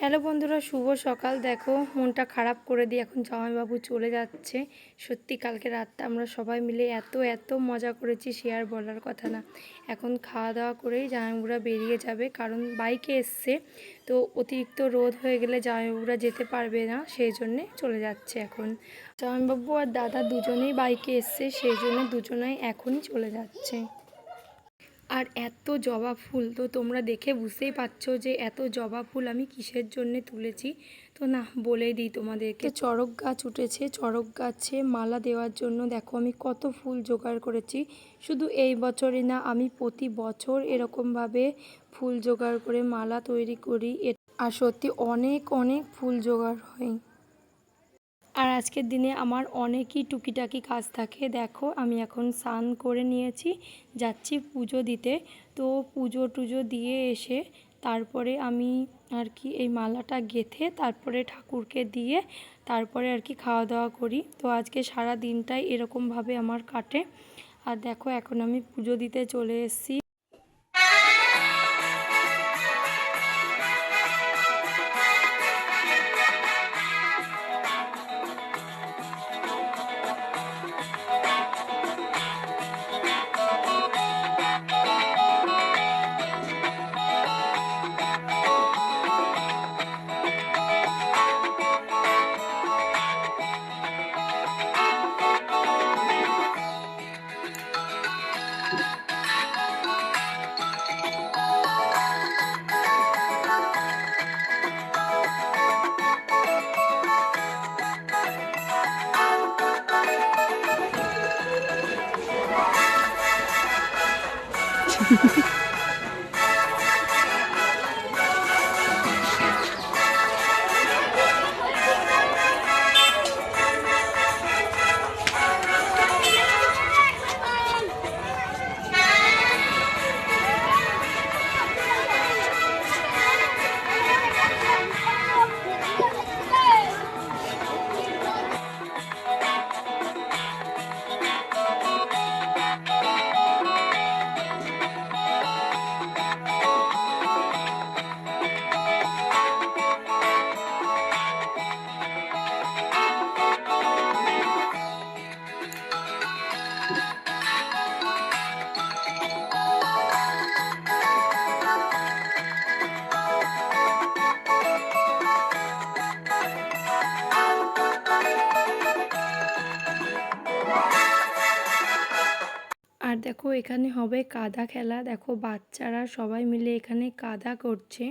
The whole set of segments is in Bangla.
হ্যালো বন্ধুরা, শুভ সকাল। দেখো মনটা খারাপ করে দিয়ে এখন জামাইবাবু চলে যাচ্ছে। সত্যি কালকে রাতটা আমরা সবাই মিলে এত এত মজা করেছি, সে আর বলার কথা না। এখন খাওয়া দাওয়া করেই জামাইবাবুরা বেরিয়ে যাবে, কারণ বাইকে এসছে তো অতিরিক্ত রোদ হয়ে গেলে জামাইবাবুরা যেতে পারবে না, সেই জন্যে চলে যাচ্ছে এখন। জামাইবাবু আর দাদা দুজনেই বাইকে এসছে, সেই জন্য দুজনেই এখনই চলে যাচ্ছে। আর এত জবা ফুল তো তোমরা দেখে বুঝতেই পারছো যে এত জবা ফুল আমি কিসের জন্যে তুলেছি। তো না, বলেই দিই তোমাদেরকে। চড়ক গাছ উঠেছে, চড়ক গাছে মালা দেওয়ার জন্য দেখো আমি কত ফুল জোগাড় করেছি। শুধু এই বছরই না, আমি প্রতি বছর এরকমভাবে ফুল জোগাড় করে মালা তৈরি করি। আর সত্যি অনেক অনেক ফুল জোগাড় হয়। আর আজকের দিনে আমার অনেকই টুকিটাকি কাজ থাকে। দেখো আমি এখন স্নান করে নিয়েছি, যাচ্ছি পুজো দিতে। তো পুজো টুজো দিয়ে এসে তারপরে আমি আর কি এই মালাটা গেঁথে তারপরে ঠাকুরকে দিয়ে তারপরে আর কি খাওয়া দাওয়া করি। তো আজকে সারা দিনটাই এরকমভাবে আমার কাটে। আর দেখো এখন আমি পুজো দিতে চলে এসেছি। আর দেখো এখানে হবে কাদা খেলা। দেখো বাচ্চারা সবাই মিলে এখানে কাদা করছে।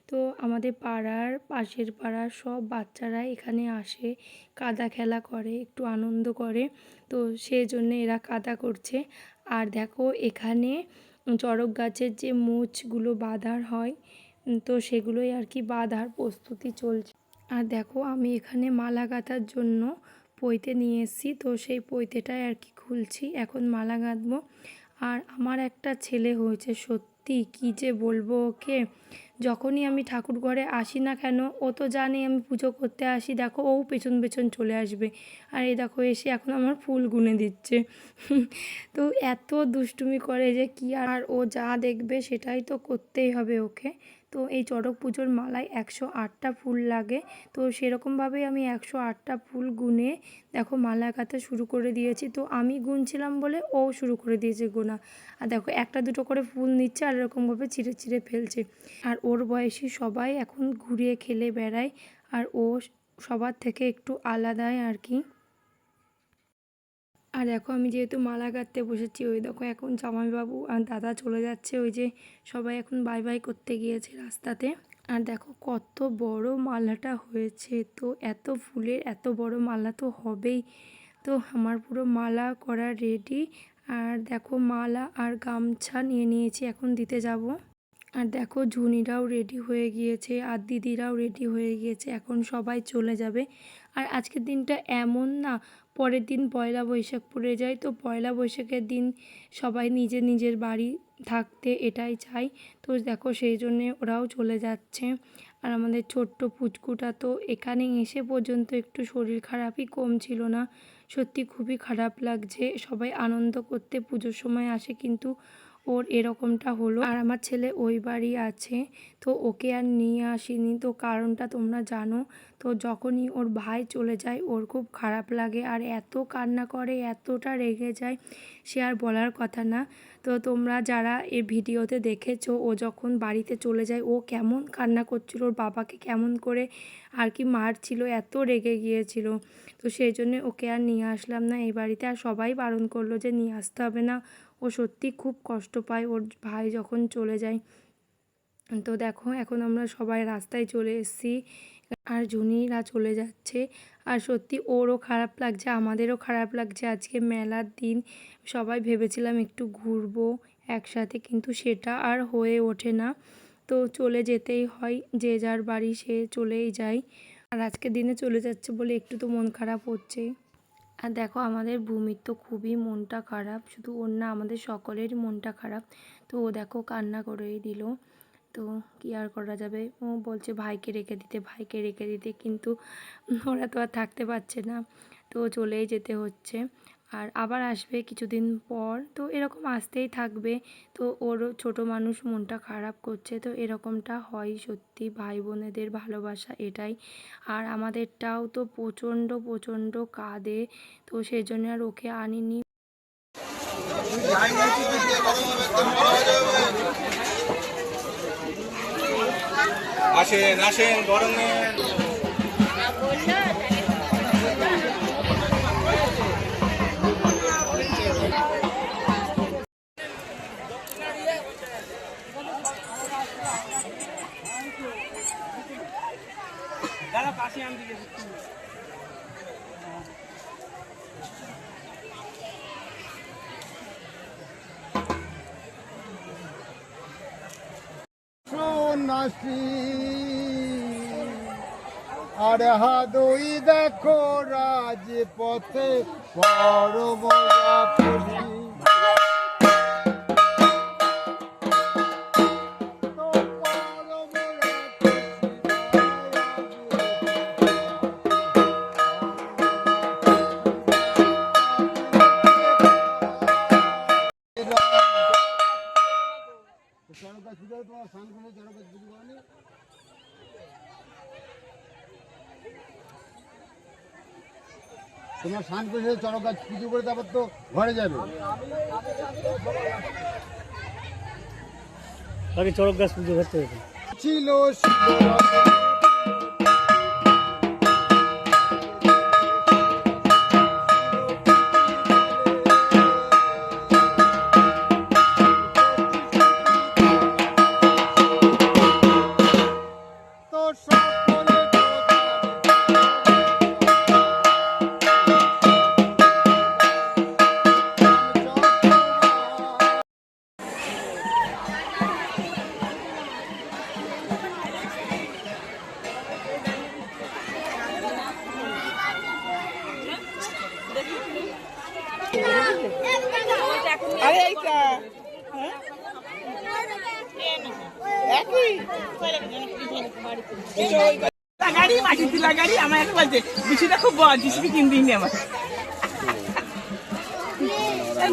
তো আমাদের পাড়ার পাশের পাড়ার সব বাচ্চারা এখানে আসে, কাদা খেলা করে, একটু আনন্দ করে। তো সেই জন্য এরা কাদা করছে। আর দেখো এখানে চড়ক গাছের যে মুচগুলো বাঁধার হয়, তো সেগুলোই আর কি বাঁধার প্রস্তুতি চলছে। আর দেখো আমি এখানে মালা গাঁথার জন্য পৈতে নিয়ে এসেছি, তো সেই পৈতেটাই আর কি খুলছি, এখন মালা গাঁথবো। আর আমার একটা ছেলে হয়েছে, সত্যি কী যে বলবো ওকে। যখনই আমি ঠাকুর ঘরে আসি না কেন, ও তো জানে আমি পুজো করতে আসি, দেখো ও পেছন পেছন চলে আসবে। আর এই দেখো এসে এখন আমার ফুল গুনে দিচ্ছে। তো এত দুষ্টুমি করে যে কি, আর ও যা দেখবে সেটাই তো করতেই হবে ওকে। তো এই চড়ক পুজোর মালায় 108টা ফুল লাগে। তো সেরকমভাবেই আমি 108টা ফুল গুনে দেখো মালা গাঁথা শুরু করে দিয়েছি। তো আমি গুনছিলাম বলে ও শুরু করে দিয়েছে গোনা। আর দেখো একটা দুটো করে ফুল নিচ্ছে আর এরকমভাবে ছিঁড়ে ছিঁড়ে ফেলছে। আর ওর বয়সী সবাই এখন ঘুরিয়ে খেলে বেড়ায়, আর ও সবার থেকে একটু আলাদাই আর কি। আর দেখো আমি যেহেতু মালা গাঁথতে বসেছি, ওই দেখো এখন জামাইবাবু আর দাদা চলে যাচ্ছে, ওই যে সবাই এখন বাই বাই করতে গিয়েছে রাস্তাতে। আর দেখো কত বড় মালাটা হয়েছে, তো এত ফুলের এত বড় মালা তো হবেই। তো আমার পুরো মালা করা রেডি। আর দেখো মালা আর গামছা নিয়ে নিয়েছি, এখন দিতে যাব। আর দেখো ঝুনিরাও রেডি হয়ে গিয়েছে আর দিদিরাও রেডি হয়ে গিয়েছে, এখন সবাই চলে যাবে। আর আজকের দিনটা এমন না, পরের দিন পয়লা বৈশাখ পড়ে যায়, তো পয়লা বৈশাখের দিন সবাই নিজের নিজের বাড়ি থাকতে এটাই চাই। তো দেখো সেই জন্যে ওরাও চলে যাচ্ছে। আর আমাদের ছোট্ট পুচকুটা তো এখানে এসে পর্যন্ত একটু শরীর খারাপই কম ছিল না। সত্যি খুবই খারাপ লাগছে। সবাই আনন্দ করতে পুজোর সময় আসে, কিন্তু ওর এরকমটা হলো। আর আমার ছেলে ওই বাড়ি আছে, তো ওকে আর নিয়ে আসিনি। তো কারণটা তোমরা জানো। তো যখনই ওর ভাই চলে যায় ওর খুব খারাপ লাগে, আর এত কান্না করে, এতটা রেগে যায়, সে আর বলার কথা না। তো তোমরা যারা এই ভিডিওতে দেখেছো ও যখন বাড়িতে চলে যায় ও কেমন কান্না করছিল, ওর বাবাকে কেমন করে আর কি মারছিল, এত রেগে গিয়েছিল। তো সেই জন্যে ওকে আর নিয়ে আসলাম না এই বাড়িতে। আর সবাই বারণ করলো যে নিয়ে আসতে হবে না, ও সত্যি খুব কষ্ট পায় ওর ভাই যখন চলে যায়। তো দেখো এখন আমরা সবাই রাস্তায় চলে এসেছি, আর জুনিরা চলে যাচ্ছে। আর সত্যি ওরও খারাপ লাগছে, আমাদেরও খারাপ লাগছে। আজকে মেলার দিন, সবাই ভেবেছিলাম একটু ঘুরবো একসাথে, কিন্তু সেটা আর হয়ে ওঠে না। তো চলে যেতেই হয়, যে যার বাড়ি সে চলেই যায়। আর আজকে দিনে চলে যাচ্ছে বলে একটু তো মন খারাপ হচ্ছে। আর দেখো আমাদের ভূমির তো খুবই মনটা খারাপ, শুধু ওর না আমাদের সকলেরই মনটা খারাপ। তো ও দেখো কান্না করেই দিল। তো কী আর করা যাবে, ও বলছে ভাইকে রেখে দিতে, ভাইকে রেখে দিতে, কিন্তু ওরা তো আর থাকতে পারছে না, তো চলেই যেতে হচ্ছে। আর আবার আসবে কিছুদিন পর, তো এরকম আসতেই থাকবে। তো ওর ছোট মানুষ মনটা খারাপ করছে, তো এরকমটা হয় সত্যি, ভাই বোনেদের ভালোবাসা এটাই। আর আমাদেরটাও তো প্রচণ্ড প্রচণ্ড কাঁদে, তো সেই জন্য আর ওকে আনিনি। আসেন আসেন গরমে দাদা পাশে আন দিকে সন্ন্যাসী আর হাদই দেখো রাজপথে পরম রাখি তোমার স্নান করে চড়ক পুজো করেনি, তোমার স্নান করে চড়ক গাছ পুজো করে তারপর তো ঘরে যাবে। আগে চড়ক গাছ পুজো করতে হবে ছিল গাড়ি মাটি তুলা গাড়ি আমার একটা বলছে বিছুটা খুব বড় জিসিবি কিন দিইনি আমার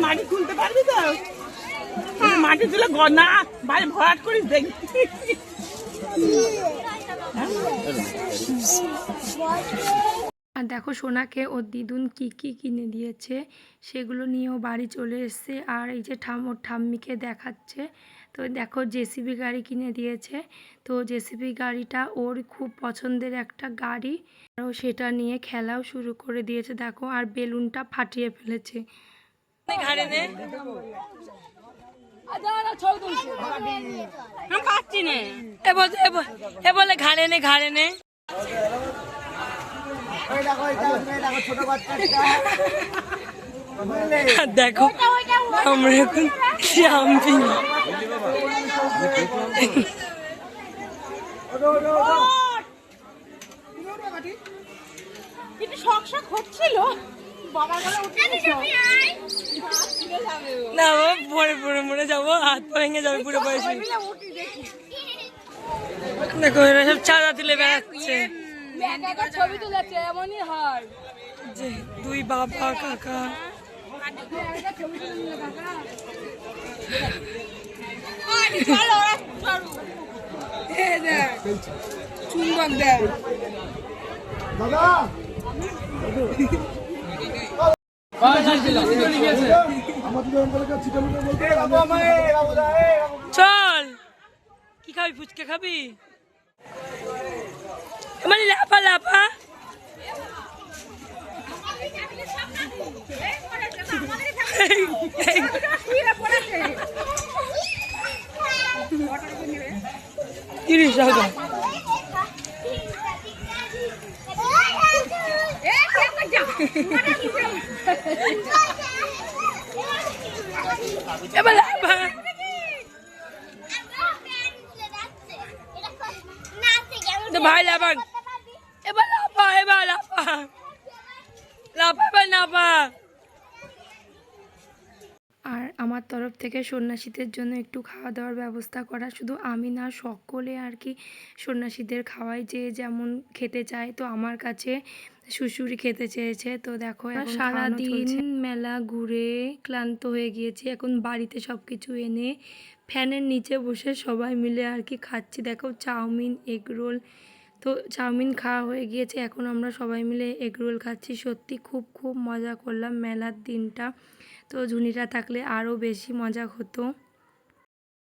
মাটি তুলতে পারবি তো মাটি তুলে না ভাই ভরাট করিস দেখবি। আর দেখো সোনাকে ওর দিদুন কি কি কিনে দিয়েছে সেগুলো নিয়েও বাড়ি চলে এসছে। আর এই যে ওর ঠাম্মিকে দেখাচ্ছে। তো দেখো জেসিবি গাড়ি কিনে দিয়েছে, তো জেসিবি গাড়িটা ওর খুব পছন্দের একটা গাড়ি, আর ও সেটা নিয়ে খেলাও শুরু করে দিয়েছে দেখো, আর বেলুনটা ফাটিয়ে ফেলেছে। বলে ঘাড়ে নে ঘাড়ে নে, দেখো আমরা এখন জাম্পিং। কিন্তু শখ শখ হচ্ছিল না পরে পরে মরে যাবো, হাত পা ভেঙে যাবে পুরো বয়সে। দেখো এরা সব চাঁদা তুলে বেড়াচ্ছে, ছবি তুলেছে এমনই হয়। যে দুই বাবা কাকা দাদা আমাদের এলাকার ছিটামিটা বলতে চল কি খাবি ফুচকা খাবি মানে লাফা লাফা তিরিশ টাকা এবার লাফা ভাই লাফা এবার লাফা এবার লাফা লাফা এবার লাফা। আর আমার তরফ থেকে সন্ন্যাসীদের জন্য একটু খাওয়া দাওয়ার ব্যবস্থা করা, শুধু আমি না সকলে আর কি সন্ন্যাসীদের খাওয়াই, যে যেমন খেতে চায়। তো আমার কাছে শুশুরি খেতে চেয়েছে। তো দেখো সারাদিন মেলা ঘুরে ক্লান্ত হয়ে গিয়েছি, এখন বাড়িতে সব কিছু এনে ফ্যানের নিচে বসে সবাই মিলে আর কি খাচ্ছি। দেখো চাউমিন, এগ রোল। তো চাউমিন খাওয়া হয়ে গিয়েছে, এখন আমরা সবাই মিলে এগ রোল খাচ্ছি। সত্যি খুব খুব মজা করলাম মেলার দিনটা। তো ঝুনিরা থাকলে আরও বেশি মজা হতো।